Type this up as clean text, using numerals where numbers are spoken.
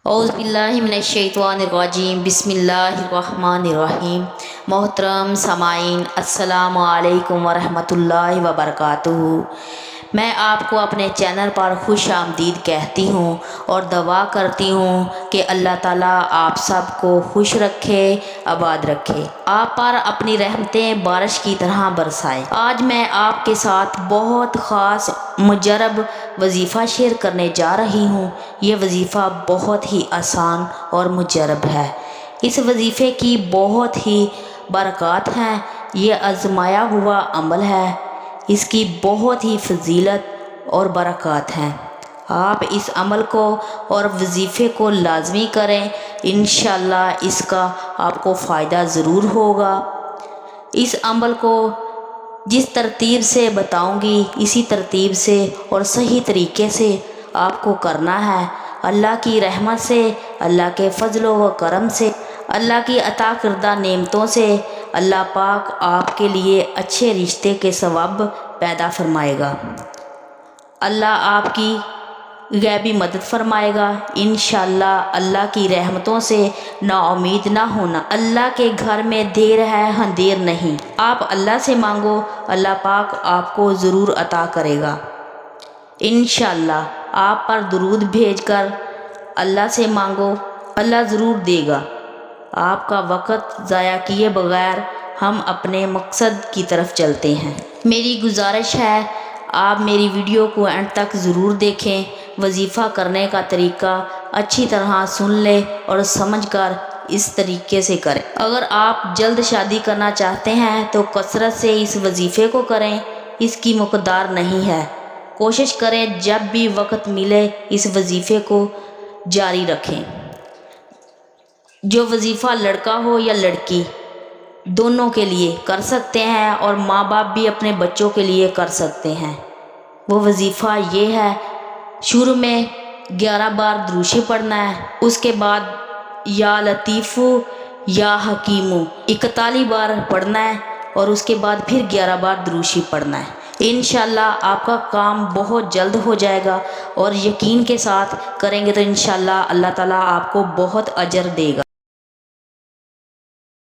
اعوذ باللہ من الشیطان الرجیم، بسم اللہ الرحمن الرحیم۔ محترم سامعین، السلام علیکم ورحمۃ اللہ وبرکاتہ۔ میں آپ کو اپنے چینل پر خوش آمدید کہتی ہوں اور دعا کرتی ہوں کہ اللہ تعالیٰ آپ سب کو خوش رکھے، آباد رکھے، آپ پر اپنی رحمتیں بارش کی طرح برسائے۔ آج میں آپ کے ساتھ بہت خاص مجرب وظیفہ شیئر کرنے جا رہی ہوں۔ یہ وظیفہ بہت ہی آسان اور مجرب ہے۔ اس وظیفے کی بہت ہی برکات ہیں۔ یہ آزمایا ہوا عمل ہے، اس کی بہت ہی فضیلت اور برکات ہیں۔ آپ اس عمل کو اور وظیفے کو لازمی کریں، انشاءاللہ اس کا آپ کو فائدہ ضرور ہوگا۔ اس عمل کو جس ترتیب سے بتاؤں گی اسی ترتیب سے اور صحیح طریقے سے آپ کو کرنا ہے۔ اللہ کی رحمت سے، اللہ کے فضل و کرم سے، اللہ کی عطا کردہ نعمتوں سے اللہ پاک آپ کے لیے اچھے رشتے کے ثواب پیدا فرمائے گا۔ اللہ آپ کی غیبی مدد فرمائے گا۔ انشاءاللہ اللہ کی رحمتوں سے نا امید نہ ہونا۔ اللہ کے گھر میں دیر ہے اندھیر نہیں۔ آپ اللہ سے مانگو، اللہ پاک آپ کو ضرور عطا کرے گا۔ انشاءاللہ آپ پر درود بھیج کر اللہ سے مانگو، اللہ ضرور دے گا۔ آپ کا وقت ضائع کیے بغیر ہم اپنے مقصد کی طرف چلتے ہیں۔ میری گزارش ہے آپ میری ویڈیو کو اینڈ تک ضرور دیکھیں، وظیفہ کرنے کا طریقہ اچھی طرح سن لیں اور سمجھ کر اس طریقے سے کریں۔ اگر آپ جلد شادی کرنا چاہتے ہیں تو کثرت سے اس وظیفے کو کریں، اس کی مقدار نہیں ہے۔ کوشش کریں جب بھی وقت ملے اس وظیفے کو جاری رکھیں۔ جو وظیفہ لڑکا ہو یا لڑکی دونوں کے لیے کر سکتے ہیں اور ماں باپ بھی اپنے بچوں کے لیے کر سکتے ہیں۔ وہ وظیفہ یہ ہے، شروع میں 11 بار دروشی پڑھنا ہے، اس کے بعد یا لطیف یا حکیم 41 بار پڑھنا ہے اور اس کے بعد پھر 11 بار دروشی پڑھنا ہے۔ انشاءاللہ آپ کا کام بہت جلد ہو جائے گا اور یقین کے ساتھ کریں گے تو انشاءاللہ اللہ تعالیٰ آپ کو بہت اجر دے گا۔